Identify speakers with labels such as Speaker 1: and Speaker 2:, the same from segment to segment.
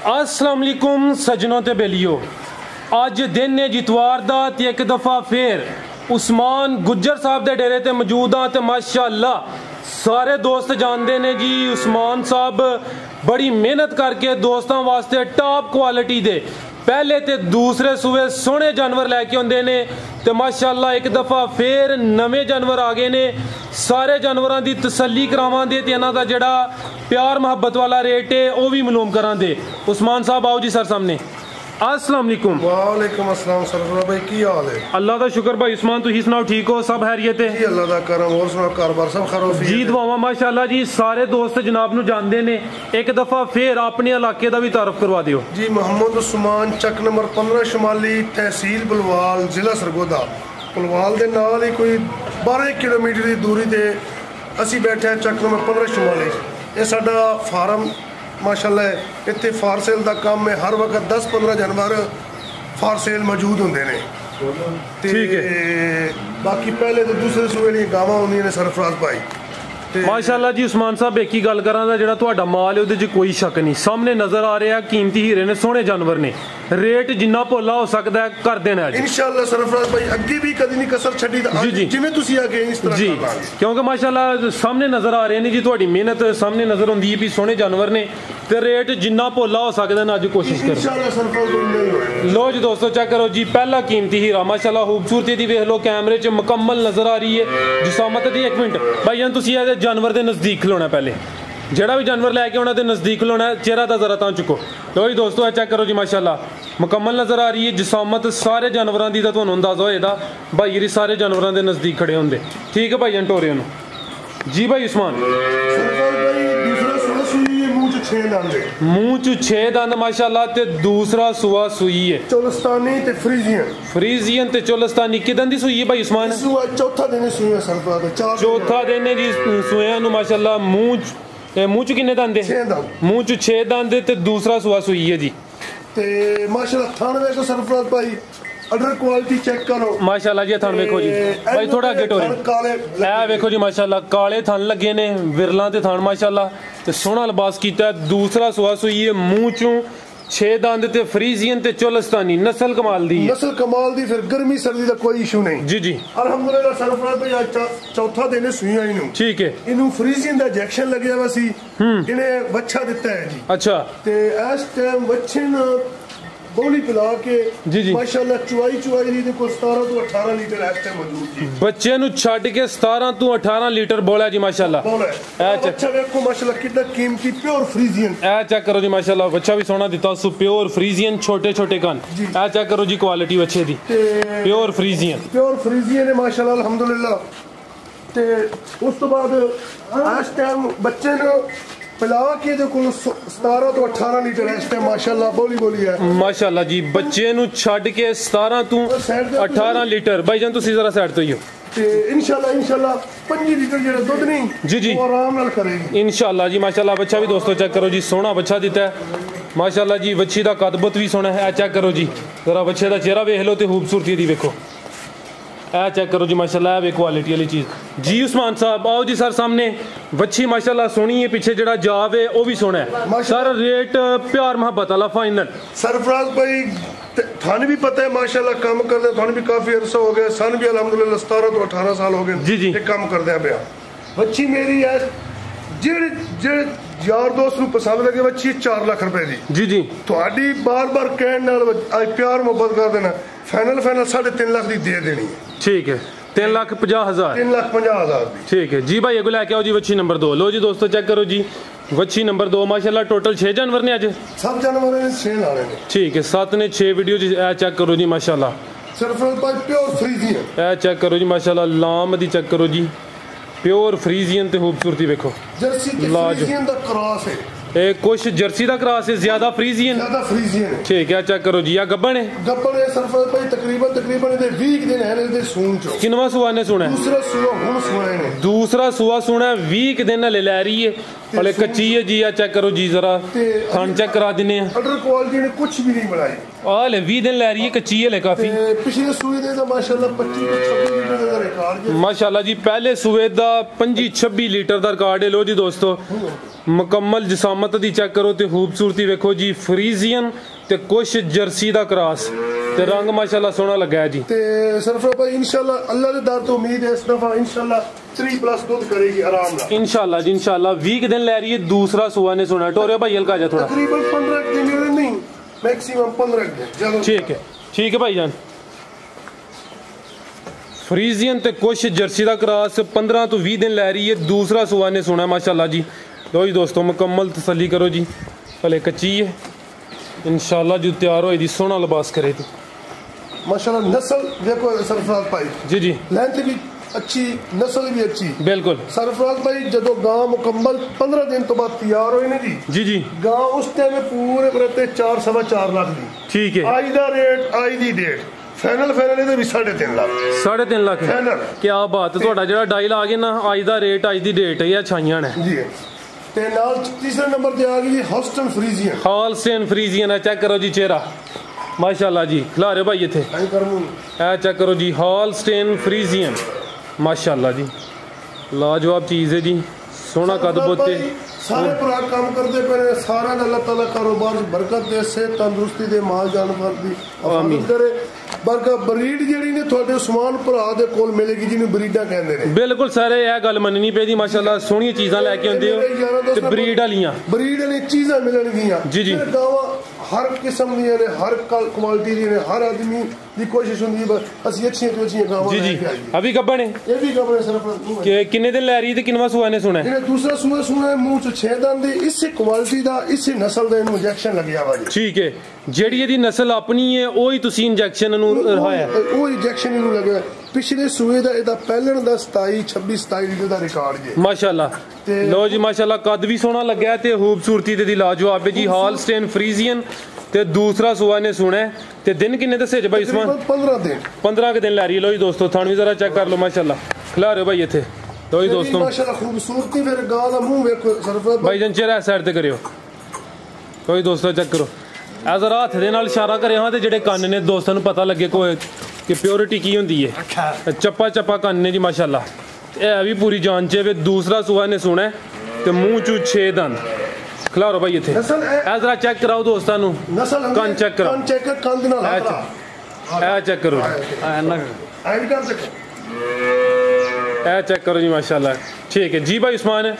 Speaker 1: अस्सलाम वालेकुम सजनों ते बेलियो, अज दिन है जितवार दा ते एक दफ़ा फिर उस्मान गुज्जर साहब दे डेरे ते मौजूद हाँ। ते माशाअल्लाह सारे दोस्त जानते ने जी उस्मान साहब बड़ी मेहनत करके दोस्तों वास्ते टॉप क्वालिटी दे पहले ते दूसरे सूबे सोहने जानवर लैके आते ने। ते माशाअल्लाह एक दफ़ा फिर नवे जानवर आ गए ने। सारे जानवरों की तसल्ली करावांगे ते इन्हां दा जिहड़ा प्यार मुहब्बत वाला रेट है वह भी मालूम करांगे। उस्मान साहब आओ जी सर सामने। अस्सलाम वालेकुम।
Speaker 2: वालेकुम अस्सलाम सरफराज भाई की हाल है?
Speaker 1: अल्लाह का शुक्र भाई उस्मान, तुम सुनाओ ठीक हो? सब खैरियत है
Speaker 2: जी अल्लाह दा करम। और सुनाओ कारोबार सब खैर
Speaker 1: जी? दुआवां माशाअल्लाह जी। सारे दोस्त जनाब नू जानते ने, एक दफ़ा फिर अपने इलाके का भी तारफ करवा दियो
Speaker 2: जी। मोहम्मद उस्मान चक नंबर 15 शुमाली तहसील बुलवाल जिला सरगोदा। बुलवाल के नाल ही कोई 12 किलोमीटर की दूरी ते असी बैठे हैं चक नंबर 15 शुमाली। ये साडा फार्म माशाअल्लाह इत्थे फार सेल का काम है। हर वक्त 10-15 जानवर फार सेल मौजूद होंगे ने।
Speaker 1: ठीक है।
Speaker 2: बाकी पहले तो दूसरे सूबे दी गावां होंदियां ने सरफराज भाई।
Speaker 1: माशाअल्लाह जी उस्मान साहब एक ही गल करा जिहड़ा तुहाडा माल है उहदे च कोई शक नहीं, सामने नजर आ रहा कीमती हीरे ने, सोहने जानवर ने। रेट जिन्ना भोला हो सकता है कर देना जी
Speaker 2: इंशाअल्लाह सरफराज भाई। अगे भी कदी नहीं कसर छड्डी
Speaker 1: जी
Speaker 2: जिवें तुसीं आके इस तरह
Speaker 1: जी, क्योंकि माशाअल्लाह सामने नजर आ रहे ने जी, तुहाडी मेहनत सामने नजर आउंदी है भी सोहने जानवर ने। ते रेट जिन्ना भोला हो सकता है ना अज कोशिश करो
Speaker 2: इंशाअल्लाह सरफराज भाई।
Speaker 1: लो जी दोस्तों चेक करो जी, पहला कीमती हीरा माशाअल्लाह खूबसूरती दी वेख लो, कैमरे च मुकम्मल नजर आ रही है। जिसामत दी एक मिनट भाई जान तुसीं इहदे जानवर दे नजदीक खलोना, पहले जेड़ा भी जानवर लैके आना तो नज़दीक खलोना है, चेहरा तो जरा तां चुको। लो जी दोस्तों चेक करो जी माशाअल्लाह मुकम्मल नज़र आ रही है जिसामत सारे जानवरों की। तो अंदाजा होएगा भाई जी सारे जानवरों के नज़दीक खड़े होंगे। ठीक है भाई जान टोरे जी। भाई उस्मान मुंह च 6 दंद माशाअल्लाह ते दूसरा सुआ सुई है
Speaker 2: चोलस्तानी ते फ्रीजियन।
Speaker 1: फ्रीजियन ते चोलस्तानी किदन दी सुई है भाई उस्मान?
Speaker 2: चौथा दिन सुई है सरफराज।
Speaker 1: चौथा दिन है जी सुइयां नु माशाअल्लाह। मुंह च किन्ने दंद है? 6 दंद। मुंह च 6 दंद ते दूसरा सुआ सुई है जी।
Speaker 2: ते माशाअल्लाह थान वेखो सरफराज भाई, अडर क्वालिटी चेक करो माशाअल्लाह
Speaker 1: जी। थान वेखो जी भाई थोड़ा अगे टोरे, ए वेखो जी माशाअल्लाह काले थान लगे ने, विरला ते थान माशाअल्लाह ते सोहना लिबास कीता। दूसरा सुआ सुई है, मुंह चों 6 दंद ते फ्रीजियन ते चोलस्तानी, नस्ल कमाल दी है।
Speaker 2: नस्ल कमाल दी, फिर गर्मी सर्दी का कोई इशू नहीं
Speaker 1: जी जी
Speaker 2: अल्हम्दुलिल्लाह सरफराज भाई। आज चौथा दिन सुइयां इनू। ठीक है। इनू फ्रीजियन दा इंजेक्शन लगे हुआ सी, इन्हें बच्चा दिता है जी।
Speaker 1: अच्छा।
Speaker 2: ते इस टाइम बच्चे ना बोली पिला के
Speaker 1: जी जी
Speaker 2: माशाअल्लाह चुवाई दी कोई 17 तो 18 लीटर इस टाइम मौजूद जी।
Speaker 1: बच्चे नु छड्ड के 17 तो 18 लीटर बोला जी माशाअल्लाह।
Speaker 2: अच्छा देखो माशाअल्लाह कितना कीमती प्योर फ्रीजियन।
Speaker 1: ए चेक करो जी माशाअल्लाह, बच्चा भी सोना दिता सु प्योर फ्रीजियन, छोटे छोटे कान। ए चेक करो जी क्वालिटी बच्चे दी, प्योर फ्रीजियन
Speaker 2: है माशाअल्लाह अल्हम्दुलिल्लाह। ते उस तो बाद इस टाइम बच्चे ने पिला के जो 17 तो 18 लीटर इस टाइम माशाअल्लाह बोली है
Speaker 1: माशाअल्लाह जी। बच्चे नु छड्ड के 17 तो 18 लीटर भाई जान तुसी जरा साइड तो ही हो।
Speaker 2: इंशाअल्लाह 5 लीटर जेड़ा दूध नहीं
Speaker 1: जी जी
Speaker 2: आराम नाल करेगी
Speaker 1: इंशाअल्लाह जी माशाअल्लाह। बच्चा भी दोस्तों चेक करो जी, सोहना बच्चा दिता है माशाअल्लाह जी। बच्ची दा कदबत भी सोहना है। चेक करो जी जरा बच्चे दा चेहरा वेख लो ते खूबसूरती दी वेखो। ए चेक करो जी माशाअल्लाह, वे क्वालिटी वाली चीज़ जी। उस्मान साहब आओ जी सर सामने। बच्ची माशाअल्लाह सोहनी है, पीछे जड़ा जाव है वो भी सोहना है सर। रेट प्यार मुहब्बत वाला फाइनल
Speaker 2: सरफराज भाई। थाने भी पता है माशाअल्लाह काम करते, थाने भी काफी अरसा हो गया, सन भी अल्हम्दुलिल्लाह 17 तो 18 साल हो गए
Speaker 1: जी जी
Speaker 2: काम करदे पे। बच्ची मेरी है जेड़े यार दोस्त नूं पसंद लगे बच्ची 4 लाख रुपए दी जी जी। थोड़ी बार कहण नाल आज प्यार मुहब्बत कर देना, फाइनल 3.5 लाख दी दे देनी है। ठीक है
Speaker 1: 3,50,000
Speaker 2: 3,50,000
Speaker 1: ठीक है जी भाई। अगो लैके आओ जी बच्ची नंबर 2। लो जी दोस्तों चेक करो जी बच्ची नंबर 2 माशाअल्लाह। टोटल 6 जानवर ने अज,
Speaker 2: सब जानवर ने 6 लाने ने।
Speaker 1: ठीक है 7 ने 6 वीडियो जी। चेक करो जी माशाअल्लाह
Speaker 2: सरफराज भाई प्योर फ्रीजियन।
Speaker 1: चेक करो जी माशाअल्लाह, लाम दी चेक करो जी, प्योर फ्रीजियन ते खूबसूरती देखो।
Speaker 2: जर्सी ते फ्रीजियन दा क्रॉस है।
Speaker 1: कुछ जर्सी का क्रॉस है, ज्यादा फ्रीजियन
Speaker 2: है।
Speaker 1: ठीक है चेक करो जी। गब्बन है
Speaker 2: सरफराज भाई तकरीबन 20 दिन है ने सून चो।
Speaker 1: किनवा सुआ ने सुना?
Speaker 2: दूसरा सुआ हुन सुना है।
Speaker 1: दूसरा सुआ सुना 20 दिन हले लै रही है, हले कच्ची है जी। चेक करो जी जरा थान चेक करा दिने।
Speaker 2: अडर क्वालिटी ने कुछ भी नहीं बनाई,
Speaker 1: हले 20 दिन लै रही है, कच्ची है काफी।
Speaker 2: पिछले सुए दे माशाअल्लाह 25-26 लीटर दा रिकॉर्ड है माशाअल्लाह
Speaker 1: जी। पहले सुए दा 25-26 लीटर दा रिकॉर्ड है। लो जी दोस्तों ਮੁਕੰਮਲ ਜਸਾਮਤ ਦੀ ਚੈੱਕ ਕਰੋ ਤੇ ਖੂਬਸੂਰਤੀ ਵੇਖੋ ਜੀ। ਫਰੀਜ਼ੀਅਨ ਤੇ ਕੁਛ ਜਰਸੀ ਦਾ ਕ੍ਰਾਸ ਤੇ ਰੰਗ ਮਾਸ਼ਾਅੱਲਾ ਸੋਹਣਾ ਲੱਗਾ ਹੈ ਜੀ।
Speaker 2: ਤੇ ਸਰਫਰਾਜ਼ ਭਾਈ ਇੰਸ਼ਾਅੱਲਾ ਅੱਲਾ ਦੇ ਦਰ ਤੋਂ ਉਮੀਦ ਹੈ ਇਸ ਦਫਾ ਇੰਸ਼ਾਅੱਲਾ 3+ ਦੁੱਧ ਕਰੇਗੀ ਆਰਾਮ ਨਾਲ
Speaker 1: इंशाल्लाह जी इंशाल्लाह। 20 दिन ले रही है, दूसरा सुबह ने सुना। टोरे भाई हल्का जा थोड़ा,
Speaker 2: तकरीबन 15 दिन नहीं, मैक्सिमम 15 दिन।
Speaker 1: ठीक है भाईजान। फ्रीजियन ते कुछ जर्सी का क्रॉस 15 तो 20 दिन ले रही है, दूसरा सुबह ने सुना माशाल्लाह जी। लो जी दोस्तों मुकम्मल तसल्ली करो जी, भले कच्ची है इंशाल्लाह जो तैयार होई दी सोहना लिबास करे थी
Speaker 2: माशाल्लाह। नस्ल देखो सरफराज भाई
Speaker 1: जी
Speaker 2: लेंथ भी अच्छी, नस्ल भी अच्छी
Speaker 1: बिल्कुल।
Speaker 2: सरफराज भाई जो गां मुकम्मल 15 दिन तो बाद तैयार होई ने जी गां उस टाइम पूरे बरते 4.25 लाख दी।
Speaker 1: ठीक है।
Speaker 2: आज दा रेट आज दी डेट फाइनल ਇਹਦੇ ਵੀ 3.5 ਲੱਖ
Speaker 1: 3.5 ਲੱਖ
Speaker 2: ਫਾਈਨਲ।
Speaker 1: ਕੀ ਬਾਤ। ਤੁਹਾਡਾ ਜਿਹੜਾ ਡਾਇਲ ਆ ਗਿਆ ਨਾ ਅੱਜ ਦਾ ਰੇਟ ਅੱਜ ਦੀ ਡੇਟ ਇਹ ਛਾਈਆਂ ਨੇ
Speaker 2: ਜੀ। ਤੇ ਨਾਲ ਤੀਸਰੇ ਨੰਬਰ ਤੇ ਆ ਗਈ ਜੀ ਹੌਲਸਟਨ ਫਰੀਜ਼ੀਅਨ।
Speaker 1: ਹੌਲਸਟਨ ਫਰੀਜ਼ੀਅਨ ਹੈ, ਚੈੱਕ ਕਰੋ ਜੀ ਚਿਹਰਾ ਮਾਸ਼ਾਅੱਲਾ ਜੀ। ਖਿਲਾ ਰਹੇ ਭਾਈ ਇੱਥੇ ਇਹ ਚੈੱਕ ਕਰੋ ਜੀ ਹੌਲਸਟਨ ਫਰੀਜ਼ੀਅਨ ਮਾਸ਼ਾਅੱਲਾ ਜੀ, ਲਾਜਵਾਬ ਚੀਜ਼ ਹੈ ਜੀ। सोना कद बोते
Speaker 2: सारे भरा काम करते पे सारा अल्लाह ताला कारोबार बरकत दे, सेहत तंदुरुस्ती दे, माल जानवर दी आमीन करे। बरकत ब्रीड जेड़ी ने थोड़े उस्मान भरा दे कोल मिलेगी जिन्हें ब्रीडा कहंदे ने।
Speaker 1: बिल्कुल सारे यह गल मननी पेदी माशाल्लाह। सोहनी चीज़ां लेके आंदे हो ते ब्रीड वाली चीज़ां मिलणगियां जी जी। गावां हर किस्म दी ने, हर क्वालिटी दी ने, हर आदमी दी कोशिश हुंदी है असि अच्छी तो अच्छी गावां जी जी। अभी गब्बन है
Speaker 2: ये भी गब्बन सिर्फ
Speaker 1: के किन्ने दिन ले रही ते किनवा सुआ ने सुना है
Speaker 2: दूसरा सुआ सुना मुंह च 6 दंद इसी क्वालिटी दा इसी नस्ल दा इनु इंजेक्शन लगया वा जी।
Speaker 1: ठीक है। ਜਿਹੜੀ ਇਹਦੀ ਨਸਲ ਆਪਣੀ ਹੈ ਉਹੀ ਤੁਸੀਂ ਇੰਜੈਕਸ਼ਨ ਨੂੰ ਰਹਾਇਆ
Speaker 2: ਉਹ ਇੰਜੈਕਸ਼ਨ ਨੂੰ ਲੱਗਿਆ। ਪਿਛਲੇ ਸੂਏ ਦਾ ਇਹਦਾ ਪਹਿਲਣ ਦਾ 27 ਲੀਟਰ ਦਾ ਰਿਕਾਰਡ ਜੀ
Speaker 1: ਮਾਸ਼ਾਅੱਲਾ। ਲੋ ਜੀ ਮਾਸ਼ਾਅੱਲਾ ਕੱਦ ਵੀ ਸੋਹਣਾ ਲੱਗਿਆ ਤੇ ਖੂਬਸੂਰਤੀ ਤੇ ਦੀ ਲਾਜਵਾਬ ਹੈ ਜੀ। ਹੌਲਸਟਨ ਫਰੀਜ਼ੀਅਨ ਤੇ ਦੂਸਰਾ ਸੂਆ ਨੇ ਸੁਣਾ ਤੇ ਦਿਨ ਕਿੰਨੇ ਦੱਸੇ ਜੀ ਭਾਈ ਉਸਮਾਨ 15 ਕੇ ਦਿਨ ਲੈ ਰਹੀ ਹੈ। ਲੋ ਜੀ ਦੋਸਤੋ ਥਣ ਵੀ ਜ਼ਰਾ ਚੈੱਕ ਕਰ ਲਓ ਮਾਸ਼ਾਅੱਲਾ। ਖਿਲਾ ਰਹੇ ਭਾਈ ਇੱਥੇ ਲੋ ਜੀ ਦੋਸਤੋ
Speaker 2: ਮਾਸ਼ਾਅੱਲਾ ਖੂਬਸੂਰਤੀ। ਫਿਰ ਗਾਂ ਦਾ ਮੂੰਹ ਵੇਖੋ ਸਰਫਰਾਜ਼
Speaker 1: ਭਾਈ ਜਨ ਚਿਹਰਾ ਸਾਈਡ ਤੇ ਕਰਿਓ। ਲੋ ਜੀ ਦੋਸਤੋ ਚੈੱਕ ਕਰੋ ਇਹ ਜ਼ਰਾ ਹੱਥ ਦੇ ਨਾਲ ਇਸ਼ਾਰਾ ਕਰੇ ਹਾਂ ਤੇ ਜਿਹੜੇ ਕੰਨ ਨੇ ਦੋਸਤਾਂ ਨੂੰ ਪਤਾ ਲੱਗੇ ਕੋਈ ਕਿ ਪਿਓਰਿਟੀ ਕੀ ਹੁੰਦੀ ਹੈ। ਚੱਪਾ ਕੰਨ ਨੇ ਜੀ ਮਾਸ਼ਾਅੱਲਾ। ਇਹ ਵੀ ਪੂਰੀ ਜਾਨ ਚ ਵੇ। ਦੂਸਰਾ ਸੂਆ ਨੇ ਸੁਣਾ ਤੇ ਮੂੰਹ ਚੋਂ 6 ਦੰਦ। ਖਿਲਾਰੋ ਭਾਈ ਇੱਥੇ ਇਹ ਜ਼ਰਾ ਚੈੱਕ ਕਰਾਓ ਦੋਸਤਾਂ ਨੂੰ ਕੰਨ ਚੈੱਕ ਕਰਾਓ।
Speaker 2: ਕੰਨ ਦੇ ਨਾਲ
Speaker 1: ਇਹ ਚੈੱਕ ਕਰੋ ਇਹ ਚੈੱਕ ਕਰੋ ਜੀ ਮਾਸ਼ਾਅੱਲਾ। ਠੀਕ ਹੈ ਜੀ ਭਾਈ ਉਸਮਾਨ।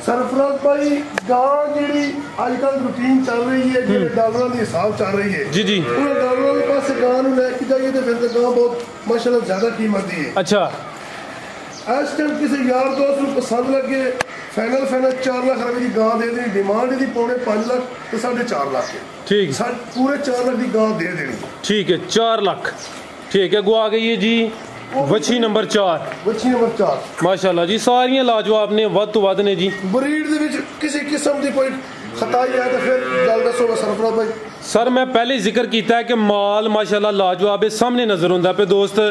Speaker 2: सरफराज भाई गां जी आजकल रूटीन चल रही है जो डॉलर के हिसाब चल रही है
Speaker 1: जी जी।
Speaker 2: उन डॉलर के पास गां लेके जाइए तो फिर गां बहुत माशाल्लाह ज्यादा कीमत दी है।
Speaker 1: अच्छा
Speaker 2: इस टाइम किसी यार दोस्त को पसंद लगे फाइनल 4 लाख रुपए की गां दे देनी। डिमांड यदि 5.5 लाख तो 4.5 लाख है।
Speaker 1: ठीक
Speaker 2: पूरे 4 लाख की गां दे देनी।
Speaker 1: ठीक है 4 लाख। ठीक है गो आ गई है जी वछी नंबर 4 माशाल्लाह जी। सारियां लाजवाब ने वध तो वध ने जी।
Speaker 2: ब्रीड दे विच किसी किस्म दी कोई खताई है तो फिर गल दसो सरफराज भाई।
Speaker 1: सर मैं पहले जिक्र किया है कि माल माशाल्लाह लाजवाब है, सामने नजर आंदा पे दोस्त।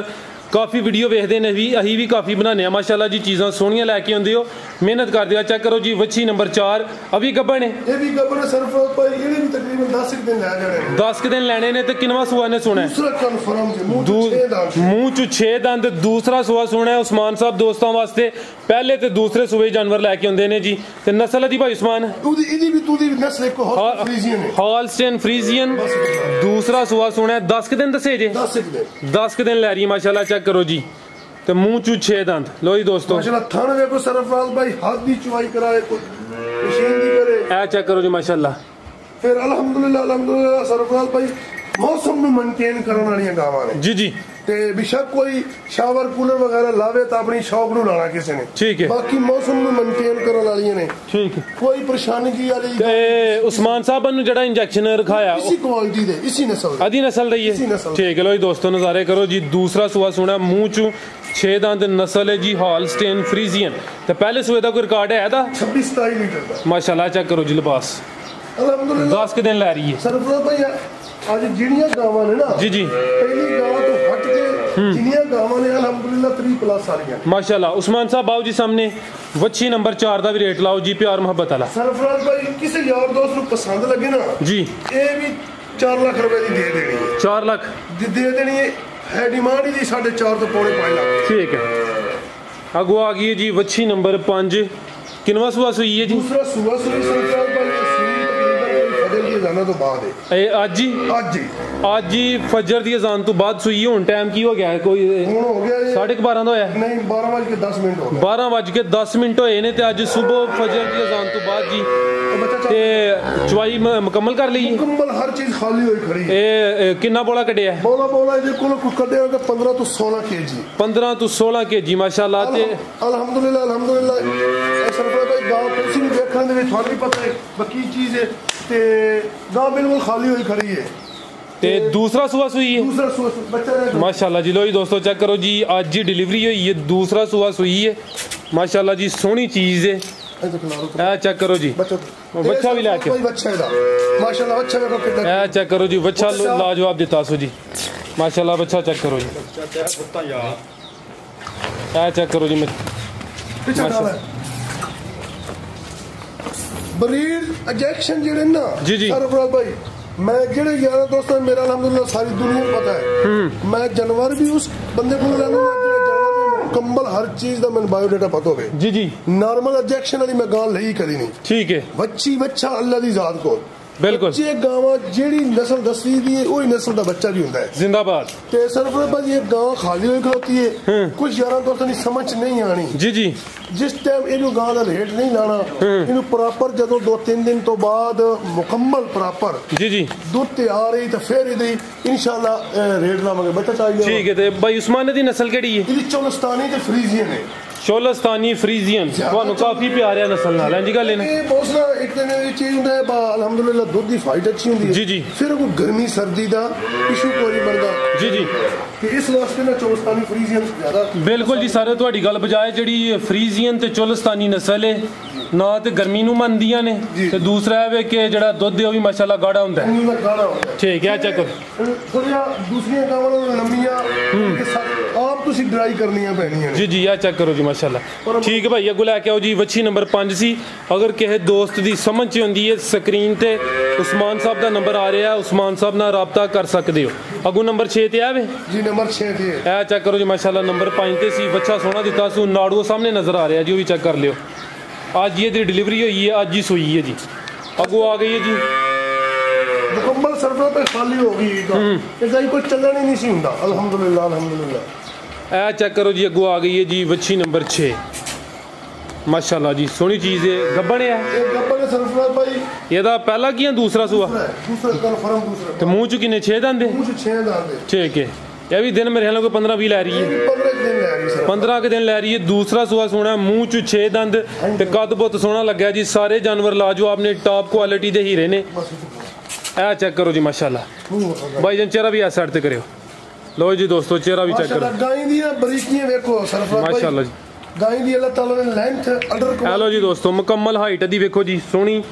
Speaker 1: काफ़ी वीडियो वेखते हैं भी अही भी काफ़ी बनाने माशाल्लाह जी। चीज़ां सोहनियां लैके आंदे हो, मेहनत करते हो। चेक करो जी वछी नंबर 4 अभी गब्बन है।
Speaker 2: ये भी गब्बन है सरफराज भाई। ये भी तकरीबन 10 दिन ले जाने
Speaker 1: 10 दिन लेने ने। तो किनवा सुआ ने सुना है
Speaker 2: दूसरा कंफर्म जी मुंह
Speaker 1: च 6 दंद। दूसरा सुआ सुना है उस्मान साहब दोस्तों वास्ते। पहले तो दूसरे सूबे जानवर लैके आंदे ने जी। ते नस्ल दी भाई उस्मान हॉलस्टाइन फ्रीजियन। दूसरा सुआ सुना है 10 दिन दसे जे 10 दिन ले रही है माशाल्लाह। चेक करो जी ते मुंह चू 6 दंद। लो जी दोस्तों
Speaker 2: माशाल्लाह थन देखो सरफराज भाई हाथ दी चुवाई कराए मशीन दी करे
Speaker 1: ए चेक करो जी माशाल्लाह।
Speaker 2: फिर अल्हम्दुलिल्लाह सरफराज भाई मौसम ਨੂੰ ਮੇਨਟੇਨ ਕਰਨ ਵਾਲੀਆਂ ਗਾਵਾਂ ਨੇ
Speaker 1: जी जी।
Speaker 2: ਤੇ ਬਿਸ਼ੱਕ ਕੋਈ ਸ਼ਾਵਰ ਕੂਲਰ ਵਗੈਰਾ ਲਾਵੇ ਤਾਂ ਆਪਣੀ ਸ਼ੌਕ ਨੂੰ ਲਾਣਾ ਕਿਸੇ ਨੇ।
Speaker 1: ठीक है।
Speaker 2: ਬਾਕੀ ਮੌਸਮ ਨੂੰ ਮੇਨਟੇਨ ਕਰਨ ਵਾਲੀਆਂ ਨੇ।
Speaker 1: ठीक है।
Speaker 2: ਕੋਈ ਪਰੇਸ਼ਾਨੀ ਵਾਲੀ
Speaker 1: ਤੇ ਉਸਮਾਨ ਸਾਹਿਬ ਨੂੰ ਜਿਹੜਾ ਇੰਜੈਕਸ਼ਨ ਰਖਾਇਆ
Speaker 2: ਇसी ਕੁਆਲਿਟੀ ਦੇ ਇसी ਨਸਲ
Speaker 1: ਆਦੀ ਨਸਲ ਦਾ ਹੀ ਹੈ। ठीक है लो जी दोस्तों नज़ारे करो जी। दूसरा सुआ सुना मुंह चू 6 दंद नस्ल है जी हॉलस्टाइन फ्रीजियन। तो पहले सुए का कोई रिकॉर्ड है
Speaker 2: 26-27 लीटर का
Speaker 1: माशाल्लाह। चेक करो जी लिबास
Speaker 2: अल्हम्दुलिल्लाह
Speaker 1: 10 दिन लै रही है
Speaker 2: सरफराज भाई। आज जिनिया गावां ने ना
Speaker 1: जी जी
Speaker 2: पहली गावां तो हट के जिनिया गावां ने अल्हम्दुलिल्लाह 3+ आ रही हैं
Speaker 1: माशाल्लाह। उस्मान साहब आओ जी सामने वछी नंबर 4 का भी रेट लाओ जी प्यार मोहब्बत वाला।
Speaker 2: सरफराज भाई किसी यार दोस्त को पसंद लगे ना
Speaker 1: जी
Speaker 2: ये भी 4 लाख रुपए की दे देनी है।
Speaker 1: 4 लाख
Speaker 2: दे देनी है डिमांड ही 4.5 तो 5.5 लाख।
Speaker 1: ठीक है। अगो आ गई है जी वछी नंबर 5 ਕਿੰਨਵਾਂ ਸੂਆ ਸੂਈ ਹੈ ਜੀ?
Speaker 2: ਦੂਸਰਾ ਸੂਆ ਸੂਈ ਸਰਕਾਰ ਭਾਈ ਫਜਰ ਦੀ ਅਜ਼ਾਨਾਂ ਤੋਂ ਬਾਅਦ ਹੈ।
Speaker 1: ਇਹ ਅੱਜ ਹੀ ਫਜਰ ਦੀ ਅਜ਼ਾਨ ਤੋਂ ਬਾਅਦ ਸੂਈ। ਹੁਣ ਟਾਈਮ ਕੀ ਹੋ ਗਿਆ? ਕੋਈ
Speaker 2: ਹੁਣ ਹੋ ਗਿਆ
Speaker 1: 12:30 ਦਾ ਹੋਇਆ?
Speaker 2: ਨਹੀਂ 12:10 ਹੋ ਗਏ।
Speaker 1: 12:10 ਹੋਏ ਨੇ ਤੇ ਅੱਜ ਸਵੇਰ ਫਜਰ ਦੀ ਅਜ਼ਾਨ ਤੋਂ ਬਾਅਦ ਜੀ ਤੇ ਚਵਾਈ ਮੁਕੰਮਲ ਕਰ ਲਈ?
Speaker 2: ਮੁਕੰਮਲ, ਹਰ ਚੀਜ਼ ਖਾਲੀ ਹੋਈ ਖੜੀ ਹੈ।
Speaker 1: ਇਹ ਕਿੰਨਾ ਬੋਲਾ ਕੱਢਿਆ?
Speaker 2: ਬੋਲਾ ਇਹਦੇ ਕੋਲ ਕੱਢਿਆ ਹੋਗਾ 15 ਤੋਂ 16 kg।
Speaker 1: 15 ਤੋਂ 16 kg ਮਾਸ਼ਾਅੱਲਾ। ਤੇ
Speaker 2: ਅਲਹਮਦੁਲਿਲਾ ਸਰਫਰਾਜ਼ ਭਾਈ ਗਾਂ ਤੁਸੀਂ ਵੀ ਦੇਖਣ ਦੇ ਵਿੱਚ ਤੁਹਾਨੂੰ ਵੀ ਪਤਾ ਹੈ ਬਾਕੀ ਚੀਜ਼ ਹੈ ਤੇ ਗਾਂ ਬਿਲਕੁਲ ਖਾਲੀ ਹੋਈ ਖੜੀ ਹੈ।
Speaker 1: ਤੇ ਦੂਸਰਾ ਸੂਆ ਸੂਈ ਹੈ?
Speaker 2: ਦੂਸਰਾ ਸੂਆ ਬੱਚਾ ਨੇ
Speaker 1: ਮਾਸ਼ਾਅੱਲਾ ਜੀ। ਲੋ ਜੀ ਦੋਸਤੋ ਚੈੱਕ ਕਰੋ ਜੀ, ਅੱਜ ਹੀ ਡਿਲੀਵਰੀ ਹੋਈ ਹੈ, ਦੂਸਰਾ ਸੂਆ ਸੂਈ ਹੈ ਮਾਸ਼ਾਅੱਲਾ ਜੀ। ਸੋਹਣੀ ਚੀਜ਼ ਹੈ। ਇਹ ਚੈੱਕ ਕਰੋ ਜੀ, ਬੱਚਾ ਵੀ ਲੈ ਕੇ
Speaker 2: ਮਾਸ਼ਾਅੱਲਾ। ਬੱਚਾ ਵੇਖੋ ਕਿੱਦਾਂ,
Speaker 1: ਇਹ ਚੈੱਕ ਕਰੋ ਜੀ, ਬੱਚਾ ਲਾਜਵਾਬ ਦਿੱਤਾ ਸੋ ਜੀ ਮਾਸ਼ਾਅੱਲਾ। ਬੱਚਾ ਚੈੱਕ ਕਰੋ ਜੀ, ਇਹ ਚੈੱਕ ਕਰੋ ਜੀ
Speaker 2: ਬਰੀਡ ਇੰਜੈਕਸ਼ਨ ਜਿਹੜੇ ਨਾ
Speaker 1: ਜੀ
Speaker 2: ਸਰਫਰਾਜ਼ ਭਾਈ, मैं जेड़े यार दोस्तों मेरा अल्हम्दुलिल्लाह सारी दुनिया को पता है मैं जानवर भी उस बंदे को लेना मुकम्मल हर चीज का मैंने बायोडाटा पता हो
Speaker 1: जी
Speaker 2: नॉर्मल इंजेक्शन वाली मैं गां लई करी नहीं। ठीक है बच्ची बच्चा अल्लाह दी जात को बिल्कुल जे गावां जेड़ी नस्ल दसी दी है वही नस्ल दा बच्चा भी हुंदा है। जिंदाबाद। ते सरफराज भाई ये गां खाली होई खलोती है कुछ यारां दोस्तों दी समझ नहीं आनी जी जिस टाइम इनू गां दा रेट नहीं लाना इनू प्रॉपर जदों 2-3 दिन तो बाद मुकम्मल प्रॉपर जी दूध तैयार रही तो फिर इहदी इंशाअल्लाह रेट लावांगे। बच्चा चाहिए ठीक है। ते भाई उस्मान दी नस्ल केड़ी है? इहदी चोलस्तानी ते फ्रीजियन है। चोलस्तानी फ्रीजियन ਤੁਹਾਨੂੰ ਕਾਫੀ ਪਿਆਰਿਆ ਨਸਲ ਨਾਲ ਹੈ ਜੀ ਗੱਲ ਇਹਨੇ। ਇਹ ਬਹੁਤ ਸਾਰਾ ਇੱਕ ਦਿਨ ਇਹ ਚੀਜ਼ ਹੁੰਦਾ ਹੈ ਅਲਹਮਦੁਲਿਲਾ ਦੁੱਧ ਦੀ ਫਾਈਟ ਅੱਛੀ ਹੁੰਦੀ ਹੈ ਜੀ ਫਿਰ ਉਹ ਗਰਮੀ ਸਰਦੀ ਦਾ ਇਸ਼ੂ ਕੋਈ ਨਹੀਂ ਬਣਦਾ ਜੀ ਤੇ ਇਸ ਵਾਸਤੇ ਨਾ ਚੋਲਸਤਾਨੀ ਫਰੀਜ਼ੀਅਨ ਜ਼ਿਆਦਾ ਬਿਲਕੁਲ ਜੀ ਸਾਰੇ ਤੁਹਾਡੀ ਗੱਲ ਬਜਾਏ ਜਿਹੜੀ ਫਰੀਜ਼ੀਅਨ ਤੇ ਚੋਲਸਤਾਨੀ ਨਸਲ ਹੈ ਨਾ ਤੇ ਗਰਮੀ ਨੂੰ ਮੰਨਦੀਆਂ ਨੇ ਤੇ ਦੂਸਰਾ ਇਹ ਵੇ ਕਿ ਜਿਹੜਾ ਦੁੱਧ ਹੈ ਉਹ ਵੀ ਮਾਸ਼ਾਅੱਲਾ ਗਾੜਾ ਹੁੰਦਾ ਹੈ। ਠੀਕ ਹੈ ਚੈੱਕ ਕਰੋ ਥੋੜੀਆਂ ਦੂਸਰੀਆਂ ਗਾਵਾਂ ਨਾਲੋਂ ਲੰਮੀਆਂ ਆਪ ਤੁਸੀਂ ਡਰਾਈ ਕਰਨੀਆਂ ਪੈਣੀਆਂ ਜੀ ਇਹ ਚੈੱਕ ਕਰੋ ਜੀ ਮਾਸ਼ਾਅੱਲਾ। ਠੀਕ ਹੈ ਭਾਈ ਅੱਗੋਂ ਲੈ ਕੇ ਆਓ ਜੀ। ਵੱਛੀ ਨੰਬਰ 5 ਸੀ। ਅਗਰ ਕਿਸੇ ਦੋਸਤ ਦੀ ਸਮਝ ਚ ਹੁੰਦੀ ਹੈ ਸਕਰੀਨ ਤੇ ਉਸਮਾਨ ਸਾਹਿਬ ਦਾ ਨੰਬਰ ਆ ਰਿਹਾ ਉਸਮਾਨ ਸਾਹਿਬ ਨਾਲ ਰਾਬਤਾ ਕਰ ਸਕਦੇ ਹੋ। ਅੱਗੋਂ ਨੰਬਰ 6 ਤੇ ਆਵੇ ਜੀ ਨੰਬਰ 6 ਤੇ ਇਹ ਚੈੱਕ ਕਰੋ ਜੀ ਮਾਸ਼ਾਅੱਲਾ ਨੰਬਰ 5 ਤੇ ਸੀ। ਬੱਚਾ ਸੋਹਣਾ ਦਿੱਤਾ ਸੂ ਨਾੜੂ ਸਾਹਮਣੇ ਨਜ਼ਰ ਆ ਰਿਹਾ ਜੀ ਉਹ ਵੀ ਚੈੱਕ ਕਰ ਲਿਓ। ਅੱਜ ਇਹਦੀ ਡਿਲੀਵਰੀ ਹੋਈ ਹੈ ਅੱਜ ਹੀ ਸੋਈ ਹੈ ਜੀ। ਅੱਗੋਂ ਆ ਗਈ ਹੈ ਜੀ ਮੁਕੰਮਲ ਸਰਫਰਾਜ਼ ਤੇ ਖਾਲੀ ਹੋ ਗਈ ਇਹਦਾ ਹੀ ਕੋਈ ਚੱਲਣ ਹੀ ਨਹੀਂ ਸੀ ਹੁੰਦਾ ਅਲਹਮਦੁਲਿਲਾ ਅਲਹਮਦੁਲਿਲਾ। ਇਹ ਚੈੱਕ ਕਰੋ ਜੀ ਅੱਗੋਂ ਆ ਗਈ ਹੈ ਜੀ ਵੱਛੀ ਨੰਬਰ 6 ਮਾਸ਼ਾਅੱਲਾ ਜੀ ਸੋਹਣੀ ਚੀਜ਼ ਹੈ। ਗੱਬਣ ਹੈ ਇਹ ਗੱਬਣ ਹੈ ਸਰਫਰਾਜ਼ ਭਾਈ। ਇਹਦਾ ਪਹਿਲਾ ਕੀ ਹੈ ਦੂਸਰਾ ਸੂਆ? ਦੂਸਰਾ ਕਨਫਰਮ ਦੂਸਰਾ। ਤੇ ਮੂੰਹ ਚ ਕਿੰਨੇ 6 ਦੰਦ ਹੈ? ਮੂੰਹ ਚ 6 ਦੰਦ ਹੈ। ਠੀਕ ਹੈ। ਇਹ ਵੀ ਦਿਨ ਮੇਰੇ ਖਿਆਲ ਨਾਲ ਕੋਈ 15-20 ਲੈ ਰਹੀ ਹੈ 15 ਕੇ ਦਿਨ ਲੈ ਰਹੀ ਹੈ। ਦੂਸਰਾ ਸੂਆ ਸੋਹਣਾ ਮੂੰਹ ਚ 6 ਦੰਦ ਤੇ ਕੱਦ ਬਹੁਤ ਸੋਹਣਾ ਲੱਗਿਆ ਜੀ। ਸਾਰੇ ਜਾਨਵਰ ਲਾਜਵਾਬ ਨੇ ਟਾਪ ਕੁਆਲਿਟੀ ਦੇ ਹੀਰੇ ਨੇ। ਇਹ ਚੈੱਕ ਕਰੋ ਜੀ ਮਾਸ਼ਾਅੱਲਾ। ਭਾਈ ਜਨ ਚਿਹਰਾ ਵੀ ਇਸ ਸਾਈਡ ਤੇ ਕਰਿਓ। ਲੋ ਜੀ ਦੋਸਤੋ ਚਿਹਰਾ ਵੀ ਚੈੱਕ ਕਰੋ। ਗਾਂ ਦੀਆਂ ਬਰੀਕੀਆਂ ਵੇਖੋ ਸਰਫਰਾਜ਼ ਭਾਈ ਮਾਸ਼ਾਅੱਲਾ ਜੀ। ਗਾਂ ਦੀ ਅੱਲਾਹ ਤਾਲਾ ਨੇ ਲੈਂਥ ਅੰਡਰ ਹੈਲੋ ਜੀ ਦੋਸਤੋ ਮੁਕੰਮਲ ਹਾਈਟ ਦੀ ਵੇਖੋ ਜੀ ਸੋਹਣੀ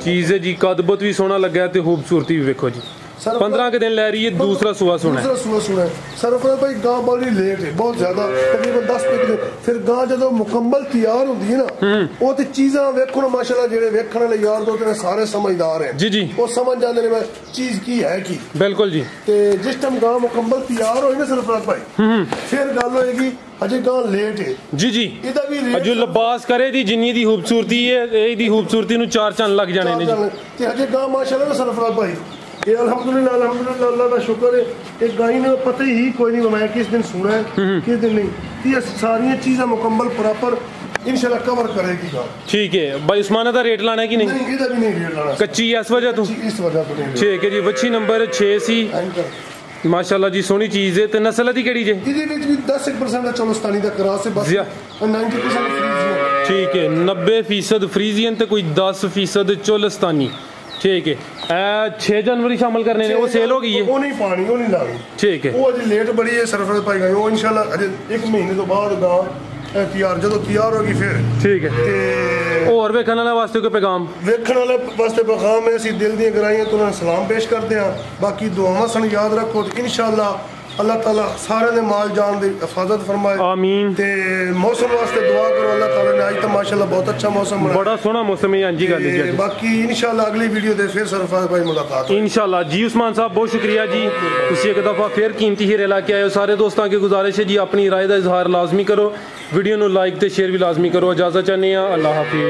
Speaker 2: ਚੀਜ਼ ਹੈ ਜੀ। ਕੱਦ ਬਹੁਤ ਵੀ ਸੋਹਣਾ ਲੱਗਾ ਤੇ ਖੂਬਸੂਰਤੀ ਵੀ ਵੇਖੋ ਜੀ। 15 के दिन ले रही है। दूसरा सुबह सुना है सरफराज भाई गां बड़ी लेट है बहुत ज्यादा तकरीबन 10 दिन फिर गां जदों मुकम्मल तैयार होंदी है ना वो ते चीज़ां वेखो ना माशाअल्लाह जेड़े वेखण वाले यार दोस्त ने सारे समझदार हैं जी वो समझ जाते ने चीज की है की बिल्कुल जी। ते जिस टाइम गां मुकम्मल तैयार होई ना सरफराज भाई फिर गल होएगी अजे गां लेट है जी इहदा भी जो लिबास करे दी जिन्नी दी खूबसूरती है ਇਹਦੀ खूबसूरती ਨੂੰ ਚਾਰ ਚੰਨ ਲੱਗ ਜਾਣੇ ਨੇ ਜੀ। ਤੇ ਅਜੇ गां माशाअल्लाह सरफराज भाई ये अल्हम्दुलिल्लाह अल्हम्दुलिल्लाह अल्लाह का शुक्र है। एक गाय ने पता ही कोई नहीं मैं किस दिन सुना है किस दिन नहीं। ये सारी चीज़ें मुकम्मल प्रॉपर इंशाल्लाह कवर करेगी गाय। ठीक है भाई उस्माना का रेट लाना है कि नहीं? इधर भी नहीं रेट लाना कच्ची इस वजह तो इस वजह तो नहीं। ठीक है जी। ਵੱਛੀ नंबर 6 सी माशाअल्लाह जी सोहनी चीज़ है। ते नस्ल दी केड़ी जे? ਇਹਦੇ ਵਿੱਚ ਵੀ 10% ਦਾ ਚੋਲਸਤਾਨੀ ਦਾ ਕਰਾਸ ਹੈ ਬਸ 90% फ्रीजियन। ठीक है 90% फ्रीजियन ਤੇ ਕੋਈ 10% ਚੋਲਸਤਾਨੀ। ठीक है 6 जनवरी शामिल करने ने वो सेल हो गई है वो नहीं पानी वो नहीं लानी। ठीक है वो अजे लेट बड़ी है सरफराज भाई गई वो इंशाल्लाह अजे 1 महीने तो बाद गां तैयार जदों तैयार होगी फिर। ठीक है ते और वेखण वाले वास्ते कोई पैगाम? वेखण वाले वास्ते पैगाम है ਅਸੀਂ ਦਿਲ ਦੀਆਂ ਗਰਾਈਆਂ ਤੋਂ ਉਹਨਾਂ ਨੂੰ ਸਲਾਮ ਪੇਸ਼ ਕਰਦੇ ਹਾਂ। ਬਾਕੀ ਦੁਆਵਾਂ ਸਾਨੂੰ ਯਾਦ ਰੱਖੋ ਤੇ इंशाल्लाह अल्लाह ताला सारे दे माल जान दी हिफाजत फरमाए
Speaker 1: आमीन।
Speaker 2: ते मौसम वास्ते दुआ करो अल्लाह ताला ने आज तो माशाल्लाह बहुत अच्छा मौसम बनाया,
Speaker 1: बड़ा सोहना मौसम है। हाँ जी गल जी।
Speaker 2: बाकी इंशाल्लाह अगली वीडियो दे फिर सरफराज भाई मुलाकात
Speaker 1: इंशाल्लाह जी। उस्मान साहब बहुत शुक्रिया जी, तुसी एक दफ़ा फिर कीमती हीरे लाके आए हो। सारे दोस्तों की गुजारिश है जी अपनी राय का इजहार लाजमी करो, वीडियो नू लाइक ते शेयर भी लाजमी करो। इजाजत चाहते हैं, अल्लाह हाफिज़।